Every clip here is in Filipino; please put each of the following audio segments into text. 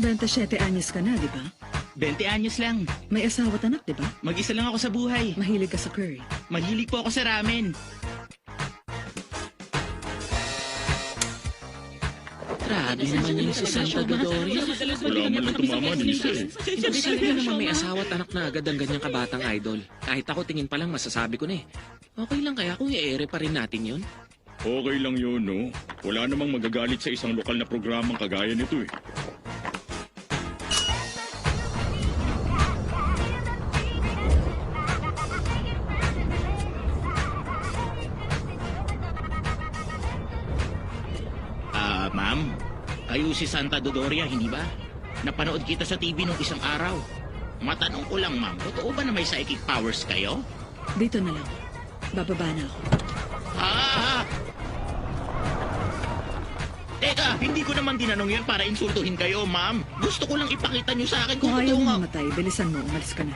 27 anyos ka na, di ba? 20 anyos lang. May asawa at anak, di ba? Mag-isa lang ako sa buhay. Mahilig ka sa curry. Mahilig po ako sa ramen. Grabe naman yun si Santa Dodoria. Wala man lang tumama ni Isa eh. Imposible naman may asawa at anak na agad ang ganyang kabatang idol. Kahit ako tingin pa lang masasabi ko na eh. Okay lang kaya kung i-ere pa rin natin yun? Okay lang yun, no? Wala namang magagalit sa isang lokal na programang kagaya nito eh. Ma'am, kayo si Santa Dodoria, hindi ba? Napanood kita sa TV nung isang araw. Matanong ko lang, ma'am, totoo ba na may psychic powers kayo? Dito na lang. Bababa na ako. Ah! Teka, hindi ko naman tinanong yan para insultuhin kayo, ma'am. Gusto ko lang ipakita nyo sa akin kung Kung ayaw totoo mo nga. mamatay, bilisan mo. Umalis ka na.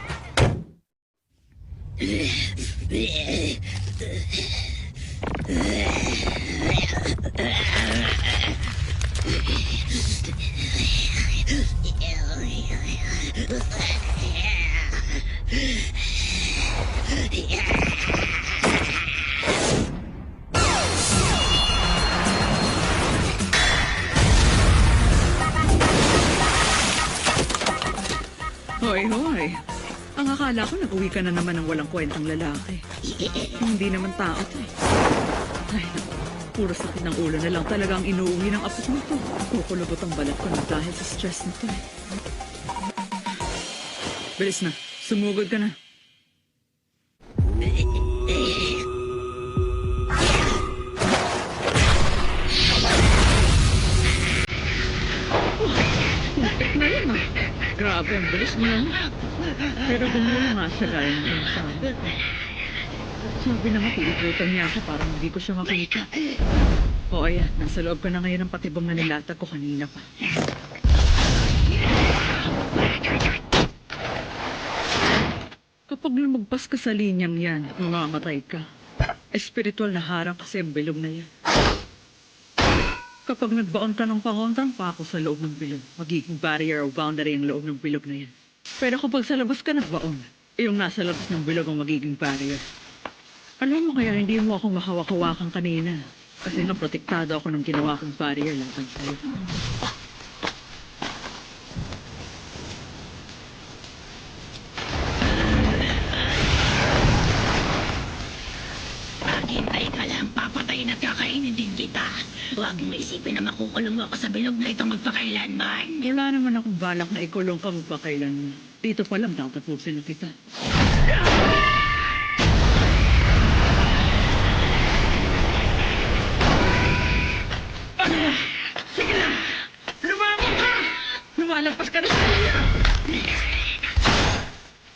Hoy, hoy. Ang akala ko nag-uwi ka na naman ng walang kwentang lalaki. Hindi naman tao to eh. Ay, naku. Puro sakit ng ulo na lang talaga ang inuuwi ng apo mo to. Kukulubot ang balat ko na dahil sa stress nito eh. Bilis na. Sumugod ka na. Na yun ah. Grabe, ang bilis mo lang. Pero gumula nga siya gaya ng pinsan. Sabi na mapiigutan niya ako parang hindi ko siya makita. O ayan, nasa loob ko na ngayon ang patibong na nilatag ko kanina pa. Kapag lumagpas ka sa linyang yan, mamamatay ka. Espiritual na harang kasi ang bilog na yan. Kapag nagbaon ka ng pangontang pa ako sa loob ng bilog, magiging barrier o boundary ang loob ng bilog na yan. Pero kapag sa labas ka nagbaon, yung nasa labas ng bilog ang magiging barrier. Alam mo kaya hindi mo ako mahawak-hawakan kanina. Kasi naprotektado ako ng ginawa kong barrier laban sa'yo. Maghintay ka lang, papatayin at kakainin din kita. Huwag mo isipin na makukulong ako sa bilog na ito magpakailanman. Wala naman akong balak na ikulong ka magpakailan. Dito pa lang tatapusin na kita. Sige na! Lumabang ka! Lumalagpas ka na sa kanya!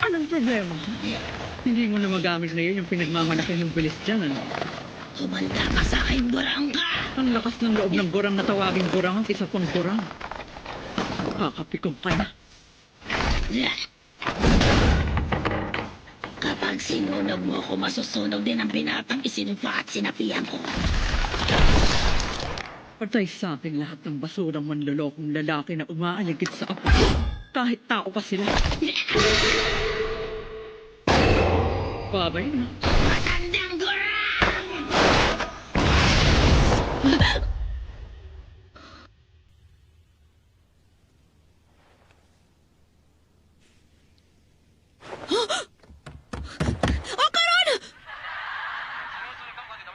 Anong problema? Hindi mo na magamit na yun yung pinagmamalaki ng bilis dyan, ano? Humanda ka sa akin, burang ka! Ang lakas ng loob ng gurang na tawaging gurang ang isa pang gurang. Kakapikong ka na. Kapag sinunog mo ako, masusunog din ang binatang isinumpa at sinapihan ko. Patay sa akin lahat ng basurang manlolokong lalaki na umaaligid sa apo. Kahit tao pa sila. Babay na. Matandang gurang!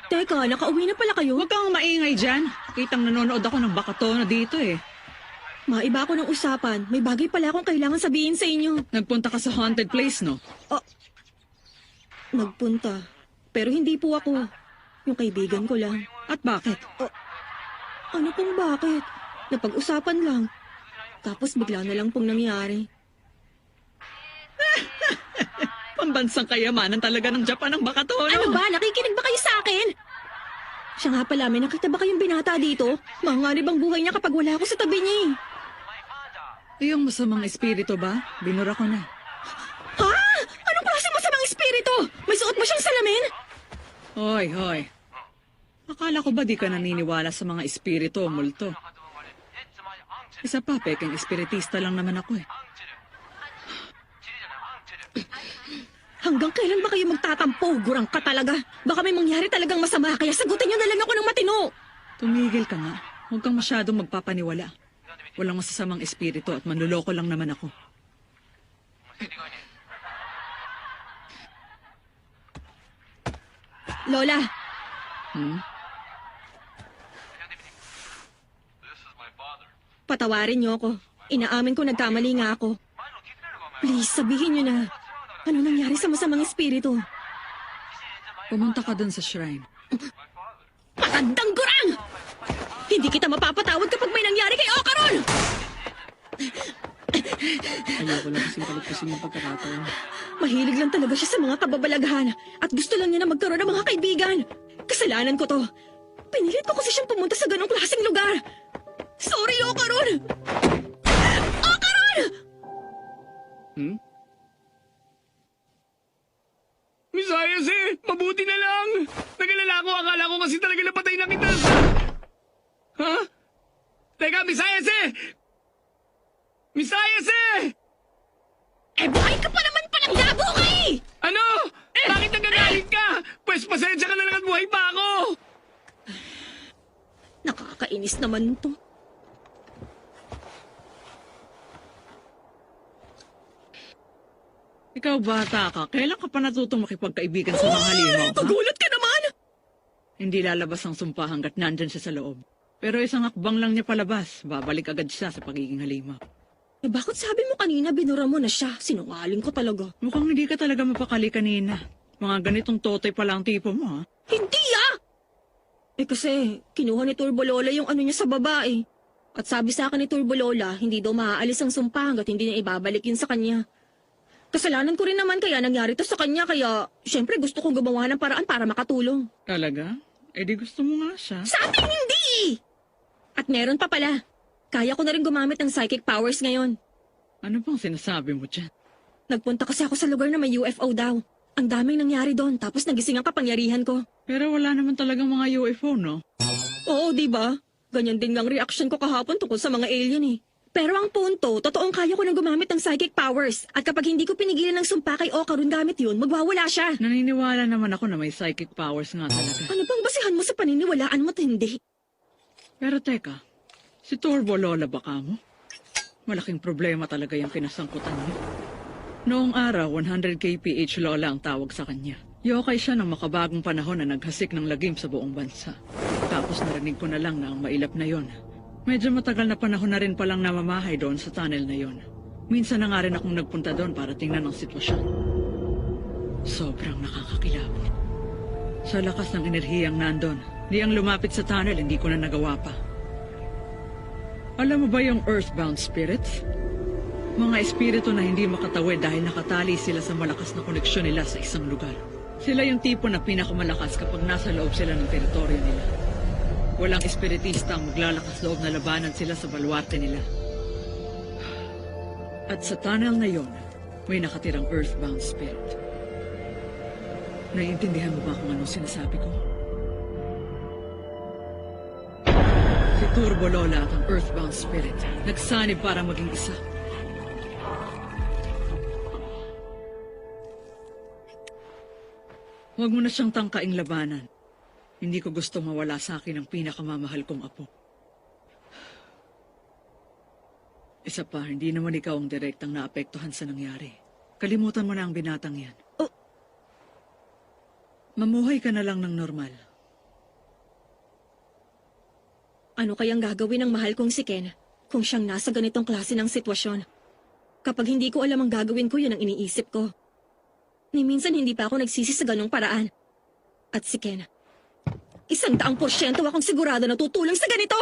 Teka, nakauwi na pala kayo? Huwag kang maingay dyan. Kitang nanonood ako ng bakatono dito eh. Maiba ako ng usapan. May bagay pala akong kailangan sabihin sa inyo. Nagpunta ka sa haunted place, no? Nagpunta. Pero hindi po ako. Yung kaibigan ko lang. At bakit? Ano pong bakit? Napag-usapan lang. Tapos bigla na lang pong nangyari. Pambansang kayamanan talaga ng Japan ang bakatono. Ano ba? Nakikinig ba kayo sa akin? Siya nga pala, may nakita ba kayong binata dito? Manganib ang buhay niya kapag wala ako sa tabi niya eh. Yung masamang espiritu ba? Binura ko na. Ha? Anong klase masamang espiritu? May suot ba siyang salamin? Hoy, hoy. Akala ko ba di ka naniniwala sa mga espiritu o multo? Isa pa, peking espiritista lang naman ako eh. Hanggang kailan ba kayo magtatampo? Gurang ka talaga. Baka may mangyari talagang masama, kaya sagutin niyo na lang ako ng matino. Tumigil ka nga. Huwag kang masyadong magpapaniwala. Walang masasamang espiritu at manluloko lang naman ako. Lola, patawarin niyo ako. Inaamin ko nagkamali nga ako. Please, sabihin niyo na. Ano nangyari sa masamang espiritu? Pumunta ka dun sa shrine. Matandang gurang! Hindi kita mapapatawad kapag may nangyari kay Ocaron! Ayoko lang kasing palagpasin yung pagkakataon. Mahilig lang talaga siya sa mga kababalaghan at gusto lang niya na magkaroon ng mga kaibigan. Kasalanan ko to. Pinilit ko kasi siyang pumunta sa ganong klaseng lugar. Sorry, Ocaron! Ocaron! Misayas mabuti na lang. Nagalala ko, akala ko kasi talaga napatay na kita. Ha? Teka, Misayas Misayas Eh, buhay ka pa naman palang labo ka eh! Ano? Bakit nagagalit ka? Pues pasensya ka na lang at buhay pa ako. Nakakainis naman to. Ikaw bata ka, kailan ka pa natutong makipagkaibigan sa mga halimaw, ha? Pagulat ka naman! Hindi lalabas ang sumpa hanggat nandyan siya sa loob. Pero isang akbang lang niya palabas, babalik agad siya sa pagiging halimaw. Eh, bakit sabi mo kanina binura mo na siya? Sinungaling ko talaga. Mukhang hindi ka talaga mapakali kanina. Mga ganitong totoy pala ang tipo mo, ha? Hindi Eh kasi, kinuha ni Turbo Lola yung ano niya sa babae. At sabi sa akin ni Turbo Lola, hindi daw maaalis ang sumpa hanggat hindi niya ibabalik yun sa kanya. Kasalanan ko rin naman kaya nangyari to sa kanya, kaya syempre gusto kong gumawa ng paraan para makatulong. Talaga? Eh di gusto mo nga siya. Sa atin hindi! At meron pa pala. Kaya ko na rin gumamit ng psychic powers ngayon. Ano bang sinasabi mo dyan? Nagpunta kasi ako sa lugar na may UFO daw. Ang daming nangyari doon, tapos nagising ang kapangyarihan ko. Pero wala naman talagang mga UFO, no? Oo, di ba? Ganyan din ang reaction ko kahapon tungkol sa mga alien eh. Pero ang punto, totoong kaya ko nang gumamit ng psychic powers. At kapag hindi ko pinigilan ng sumpa kay Ocaron gamit yun, magwawala siya. Naniniwala naman ako na may psychic powers nga talaga. Ano bang basihan mo sa paniniwalaan mo't hindi? Pero teka, si Turbo Lola baka mo? Malaking problema talaga yung kinasangkutan niya. Noong araw, 100 kph Lola ang tawag sa kanya. Yokai siya ng makabagong panahon na naghasik ng lagim sa buong bansa. Tapos narinig ko na lang na ang mailap na yon. Medyo matagal na panahon na rin palang namamahay doon sa tunnel na yon. Minsan na nga rin akong nagpunta doon para tingnan ang sitwasyon. Sobrang nakakakilabot. Sa lakas ng enerhiyang nandun, di ang lumapit sa tunnel, hindi ko na nagawa pa. Alam mo ba yung earthbound spirits? Mga espiritu na hindi makatawid dahil nakatali sila sa malakas na koneksyon nila sa isang lugar. Sila yung tipo na pinakamalakas kapag nasa loob sila ng teritoryo nila. Walang espiritista ang maglalakas loob na labanan sila sa baluarte nila. At sa tunnel na yon, may nakatirang earthbound spirit. Naiintindihan mo ba kung anong sinasabi ko? Si Turbo Lola at ang earthbound spirit nagsanib para maging isa. Huwag mo na siyang tangkaing labanan. Hindi ko gusto mawala sa akin ang pinakamamahal kong apo. Isa pa, hindi naman ikaw ang direktang naapektuhan sa nangyari. Kalimutan mo na ang binatang yan. Oh. Mamuhay ka na lang ng normal. Ano kayang gagawin ng mahal kong si Ken kung siyang nasa ganitong klase ng sitwasyon? Kapag hindi ko alam ang gagawin ko, yun ang iniisip ko. Ni minsan hindi pa ako nagsisi sa ganong paraan. At si Ken, 100% akong sigurado na tutulong sa ganito.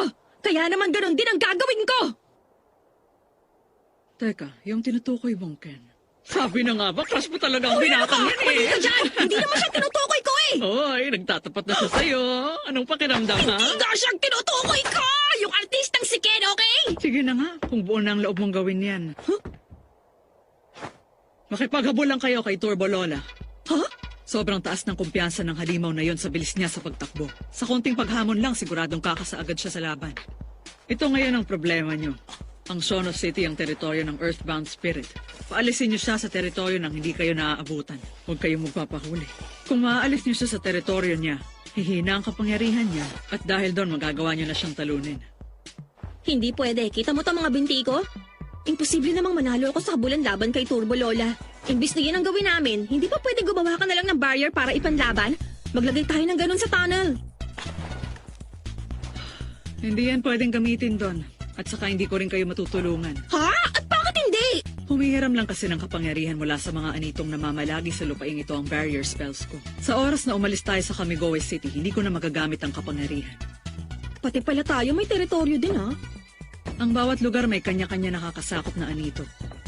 Kaya naman ganon din ang gagawin ko. Teka, yung tinutukoy mong Ken. Sabi na nga ba, crush mo talaga ang binatang yan eh. Mali ka dyan! Hindi naman siya tinutukoy ko eh! Hoy, nagtatapat na siya sa'yo. Anong pakiramdam, ha? Hindi nga siyang tinutukoy ko! Yung artistang si Ken, okay? Sige na nga, kung buo na ang loob mong gawin yan. Makipaghabol lang kayo kay Turbo Lola. Huh? Sobrang taas ng kumpiyansa ng halimaw na yon sa bilis niya sa pagtakbo. Sa konting paghamon lang, siguradong kakasa agad siya sa laban. Ito ngayon ang problema niyo. Ang Sono City ang teritoryo ng Earthbound Spirit. Paalisin niyo siya sa teritoryo nang hindi kayo naaabutan. Huwag kayong magpapahuli. Kung maaalis niyo siya sa teritoryo niya, hihina ang kapangyarihan niya at dahil doon magagawa niyo na siyang talunin. Hindi pwede. Kita mo to mga binti ko? Imposible namang manalo ako sa kabulan laban kay Turbo Lola. Imbis na yan ang gawin namin, hindi pa pwede gumawa ka na lang ng barrier para ipanlaban? Maglagay tayo ng ganun sa tunnel. Hindi yan pwedeng gamitin doon. At saka hindi ko rin kayo matutulungan. Ha? At bakit hindi? Humihiram lang kasi ng kapangyarihan mula sa mga anitong namamalagi sa lupaing ito ang barrier spells ko. Sa oras na umalis tayo sa Kamigoe City, hindi ko na magagamit ang kapangyarihan. Pati pala tayo may teritoryo din, ha? Ang bawat lugar may kanya-kanya nakakasakop na anito.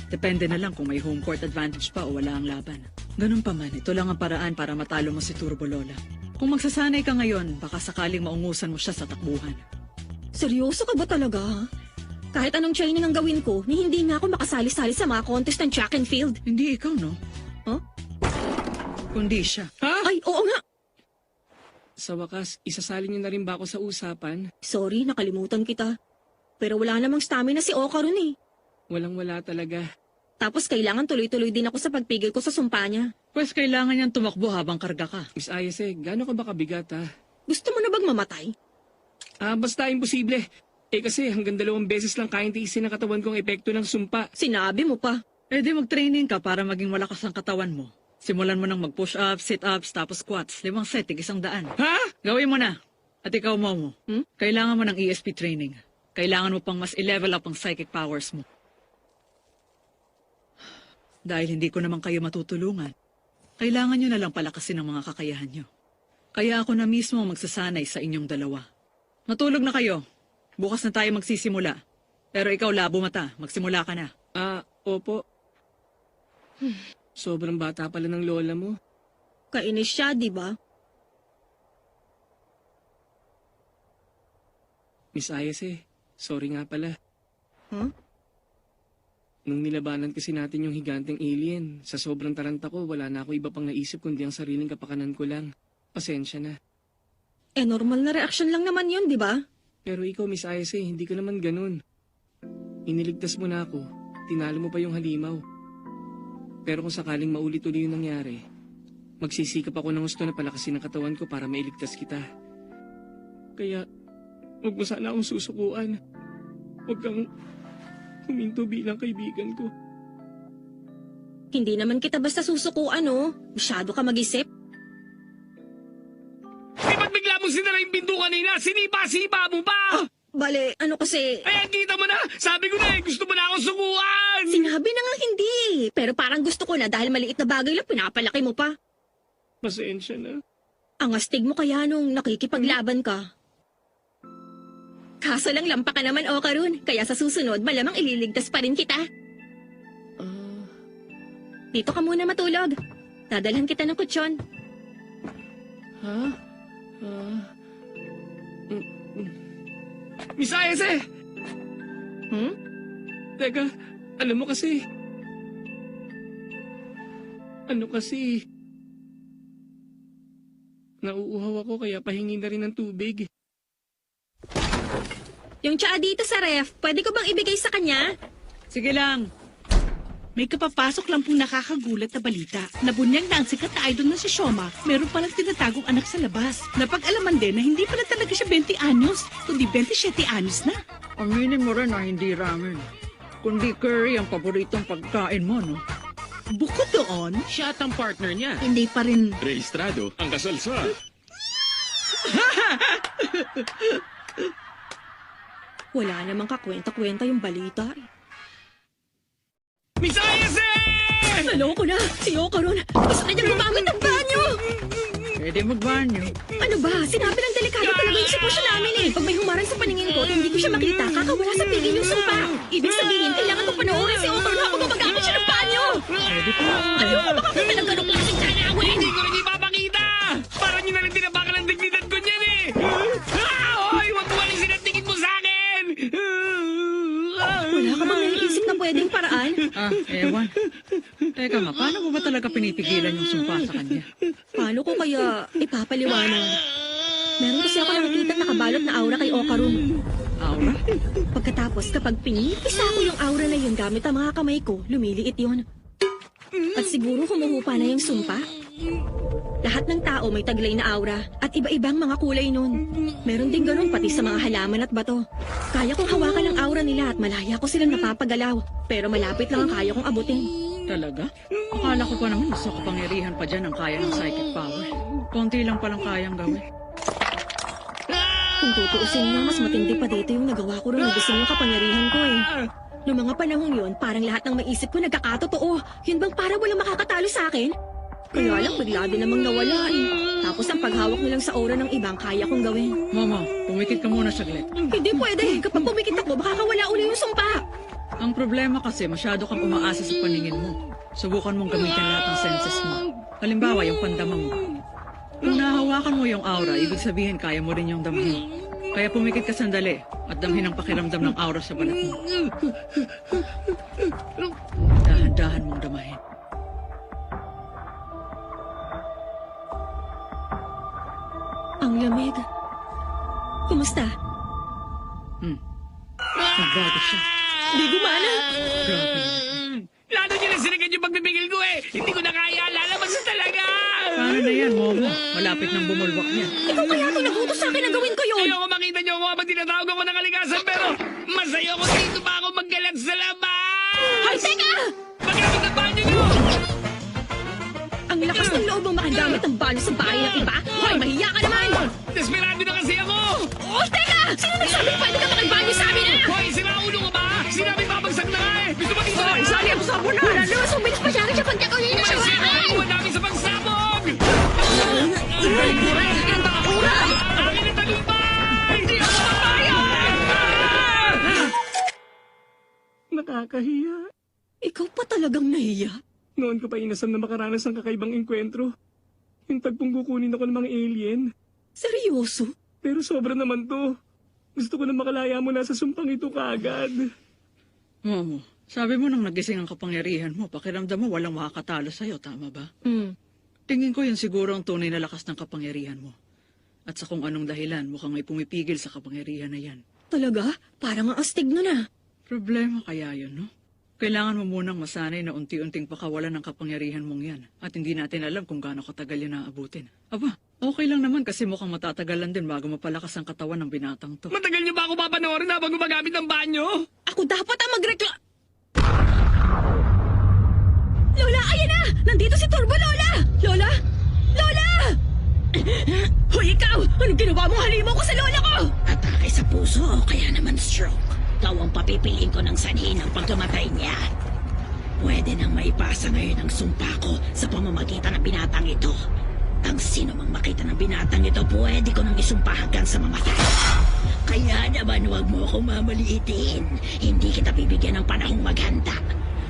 Depende na lang kung may home court advantage pa o wala ang laban. Ganun pa man, ito lang ang paraan para matalo mo si Turbo Lola. Kung magsasanay ka ngayon, baka sakaling maungusan mo siya sa takbuhan. Seryoso ka ba talaga, ha? Kahit anong training ang gawin ko, ni hindi nga ako makasali-sali sa mga contest ng track and field. Hindi ikaw, no? Huh? Kundi siya. Ay, oo nga. Sa wakas, isasali niyo na rin ba ako sa usapan? Sorry, nakalimutan kita. Pero wala namang stamina si Okarun eh. Walang-wala talaga. Tapos kailangan tuloy-tuloy din ako sa pagpigil ko sa sumpa niya. Pues kailangan niyang tumakbo habang karga ka. Miss Ayase, gaano ka ba kabigat, ha? Gusto mo na bang mamatay? Basta imposible. Kasi hanggang 2 beses lang kayang tiisin ang katawan kong epekto ng sumpa. Sinabi mo pa. Eh di mag-training ka para maging malakas ang katawan mo. Simulan mo ng mag-push-ups, sit-ups, tapos squats. 5 set, 100. Ha? Gawin mo na. At ikaw, Momo. Kailangan mo ng ESP training. Kailangan mo pang mas i-level up ang psychic powers mo. Dahil hindi ko naman kayo matutulungan, kailangan nyo na lang palakasin ang mga kakayahan nyo. Kaya ako na mismo ang magsasanay sa inyong dalawa. Matulog na kayo. Bukas na tayo magsisimula. Pero ikaw, labo mata. Magsimula ka na. Opo. Sobrang bata pala ng lola mo. Kainis siya, di ba? Miss Ayase, sorry nga pala. Huh? Nung nilabanan kasi natin yung higanteng alien, sa sobrang taranta ko, wala na ako iba pang naisip kundi ang sariling kapakanan ko lang. Pasensya na. Normal na reaksyon lang naman yun, di ba? Pero ikaw, Miss Ayase, hindi ka naman ganun. Iniligtas mo na ako, tinalo mo pa yung halimaw. Pero kung sakaling maulit-uli yung nangyari, magsisikap ako ng gusto na palakasin ang katawan ko para mailigtas kita. Kaya, huwag mo sana akong susukuan. Huwag kang huminto bilang kaibigan ko. Hindi naman kita basta susukuan, oh. Masyado ka mag-isip. Ba't bigla mo sinara yung pinto kanina? Sinipa-sipa mo pa! Bale, ano kasi... Ayan, kita mo na! Sabi ko na gusto mo na akong sukuan! Sinabi na nga hindi. Pero parang gusto ko na dahil maliit na bagay lang pinapalaki mo pa. Pasensya na. Ang astig mo kaya nung nakikipaglaban ka. Kaso lang lampa ka naman, Okarun. Kaya sa susunod, malamang ililigtas pa rin kita. Dito ka muna matulog. Dadalhan kita ng kutsyon. Miss Ayase! Teka, alam mo kasi... Nauuhaw ako kaya pahingi na rin ng tubig. Yung tsaa dito sa ref, pwede ko bang ibigay sa kanya? Sige lang. May kapapasok lang pong nakakagulat na balita. Nabunyag na ang sikat na idol na si Shoma. Meron palang tinatagong anak sa labas. Napag-alaman din na hindi pala talaga siya 20 anyos, kundi 27 anyos na. Aminin mo rin na hindi ramen. Kundi curry ang paboritong pagkain mo, no? Bukod doon, Siya at ang partner niya. hindi pa rin... Rehistrado ang kasalsa. Wala namang kakwenta-kwenta yung balita. Miss Ayase! Naloko na! Si Okarun! Gusto na niyang gumamit ng banyo! Pwede magbanyo. Ano ba? Sinabi lang delikado talaga yung sitwasyon namin eh. Pag may humarang sa paningin ko, hindi ko siya makita, kakawala sa pigil yung sumpa. Ibig sabihin, kailangan ko panoorin si Okarun habang gumagamit siya ng banyo! Pwede pa. Ayoko makakita ng ganong klaseng tanawin! Hindi ko rin ipapakita! Parang nyo na rin tinabakan ang dignidad ko niyan eh! Hoy! Huwag mo alisin ang tingin mo sa akin! Wala ka bang naiisip na pwedeng paraan? Ewan. Teka nga, paano mo ba talaga pinipigilan yung sumpa sa kanya? Paano ko kaya ipapaliwanag? Meron kasi ako nakikita nakabalot na aura kay Okarun. Aura? Pagkatapos kapag pinipisa ko yung aura na yun gamit ang mga kamay ko, lumiliit yon. At siguro humuhupa na yung sumpa. Lahat ng tao may taglay na aura at iba-ibang mga kulay nun. Meron din ganun pati sa mga halaman at bato. Kaya kong hawakan ang aura nila at malaya ko silang napapagalaw. Pero malapit lang ang kaya kong abutin. Talaga? Akala ko pa naman mas kapangyarihan pa dyan ang kaya ng psychic power. Konti lang palang kayang gawin. Kung tutuusin nga, mas matindi pa dito yung nagawa ko rin na gusto yung kapangyarihan ko eh. Noong mga panahong yun, parang lahat ng maisip ko nagkakatotoo. Yun bang parang walang makakatalo sa akin? Kaya lang bigla din namang nawala eh. Tapos ang paghawak nilang sa aura ng ibang kaya kong gawin. Mama, pumikit ka muna saglit. Hindi pwede. Kapag pumikit ako, baka kawala uli yung sumpa. Ang problema kasi masyado kang umaasa sa paningin mo. Subukan mong gamitin lahat ng senses mo. Halimbawa, yung pandama mo. Kung nahawakan mo yung aura, ibig sabihin kaya mo rin yung damhin. Kaya pumikit ka sandali at damhin ang pakiramdam ng aura sa balat mo. Dahan-dahan mong damahin. Ang lamig. Kumusta? Nagbago siya. Di gumana. Grabe. Lalo niyo na sinagad yung pagbibigil ko eh. Hindi ko na kaya. Lalabas na talaga. Paano na yan, Momo? Malapit ng bumulwak niya. Ikaw kaya ito nagutos sa akin na gawin ko yun. Ayoko makita niyo ako habang tinatawag ako ng kalikasan pero masaya ko dito pa ako maggalat sa labas. Hoy, teka! Magamit ang banyo niyo. Ang lakas ng loob mong makagamit ng balo sa bahay ng iba. Hoy, mahiya ka naman! Desperado na kasi ako. Oh, teka! Sino nagsabi pwede ka makagbanyo sa amin na? Hoy, sira ulo ka ba? Sinabi babagsak na nga eh. Gusto mo dito na? Sali ako sa bulan! Wala naman, sumilis pa siya rin siya pagkakawin na sa Sira bahay! ulo namin sa pagsabog. Akin ang bakura! Akin ang talumpay. Hindi ako papayag. Nakakahiya. Ikaw pa talagang nahiya? Noon ko pa inasam na makaranas ng kakaibang enkwentro. Yung tagpong kukunin ako ng mga alien. Seryoso? Pero sobra naman to. Gusto ko na makalaya mo na sa sumpang ito kaagad. Momo, sabi mo nang nagising ang kapangyarihan mo, pakiramdam mo walang makakatalo sa'yo, tama ba? Tingin ko yun siguro ang tunay na lakas ng kapangyarihan mo. At sa kung anong dahilan, mukhang may pumipigil sa kapangyarihan na yan. Talaga? Parang ang astig nun ah. Problema kaya yun, no? Kailangan mo munang masanay na unti-unting pakawalan ng kapangyarihan mong yan. At hindi natin alam kung gaano katagal yun naabutin. Aba, okay lang naman kasi mukhang matatagalan din bago mapalakas ang katawan ng binatang to. Matagal niyo ba ako papanoorin habang gumagamit ng banyo? Ako dapat ang Lola, ayan na! Nandito si Turbo, Lola! Lola! Lola! Hoy, ikaw! Anong ginawa mong halimaw ko sa lola ko? Atake sa puso o kaya naman stroke. Ikaw ang papipiliin ko ng sanhi ng pagkamatay niya. Pwede nang maipasa ngayon ang sumpa ko sa pamamagitan ng binatang ito. Ang sino mang makita ng binatang ito, pwede ko nang isumpa hanggang sa mamatay. Kaya naman huwag mo akong mamaliitin. Hindi kita bibigyan ng panahong maghanda.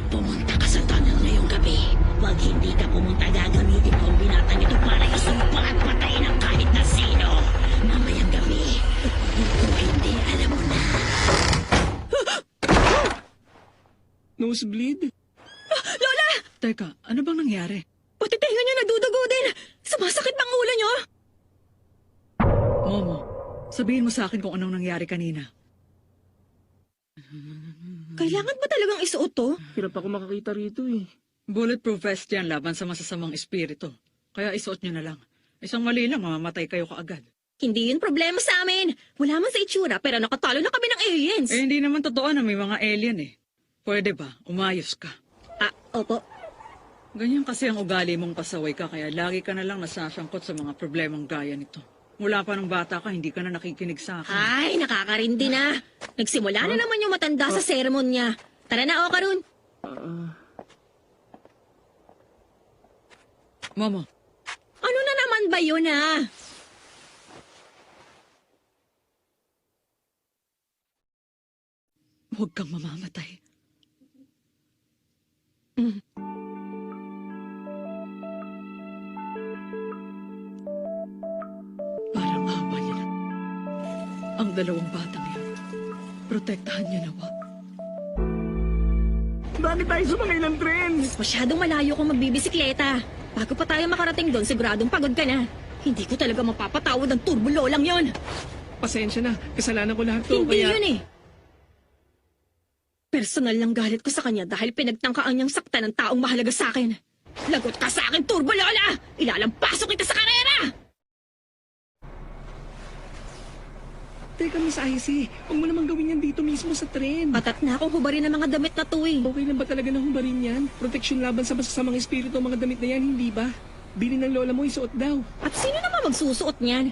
Pumunta ka sa tunnel ngayong gabi. Pag hindi ka pumunta, gagamitin ko ang binatang ito para isumpa at patayin ang kahit na sino. Mamayang gabi. Kung hindi, alam mo na. Nosebleed? Lola! Teka, ano bang nangyari? Pati tenga niyo nagdudugo din! Sumasakit bang ulo niyo? Momo, sabihin mo sa akin kung anong nangyari kanina. Kailangan ba talagang isuot to? Hirap ako makakita rito eh. Bulletproof vest yan laban sa masasamang espiritu. Kaya isuot nyo na lang. Isang mali lang, mamamatay kayo kaagad. Hindi yun problema sa amin. Wala man sa itsura pero nakatalo na kami ng aliens. Eh, hindi naman totoo na may mga alien eh. Pwede ba? Umayos ka. Opo. Ganyan kasi ang ugali mong pasaway ka, kaya lagi ka na lang nasasangkot sa mga problemang gaya nito. Mula pa nung bata ka, hindi ka na nakikinig sa akin. Ay, nakakarindi na. Nagsimula na naman yung matanda sa sermon niya. Tara na, Okarun. Momo, Ano na naman ba yun, ah? huwag kang mamamatay. Parang awa niya na. Ang dalawang batang yun. Protektahan niyo nawa. Bakit tayo sumakay ng tren? Masyadong malayo kung magbibisikleta. Bago pa tayo makarating doon, siguradong pagod ka na. Hindi ko talaga mapapatawad ang turbulo lang yon. Pasensya na. Kasalanan ko lahat to. Hindi kaya... yun eh. Personal lang galit ko sa kanya dahil pinagtangkaan niyang sakta ng taong mahalaga sa akin. Lagot ka sa akin, Turbo Lola! Ilalampasok kita sa karera! Teka, Miss Icy. Huwag mo naman gawin yan dito mismo sa tren. Patat na akong hubarin ng mga damit na to eh. Okay lang ba talaga na humbarin yan? Proteksyon laban sa masasamang espiritu ang mga damit na yan, hindi ba? Bili ng lola mo, isuot daw. At sino naman magsusuot niyan?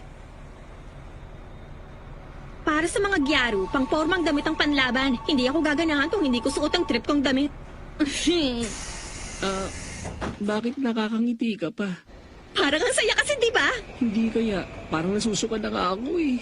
Para sa mga gyaro, pang formang damit ang panlaban. Hindi ako gaganahan kung hindi ko suot ang trip kong damit. Bakit nakakangiti ka pa? Parang ang saya kasi, di ba? Hindi kaya. Parang nasusuka na nga ako eh.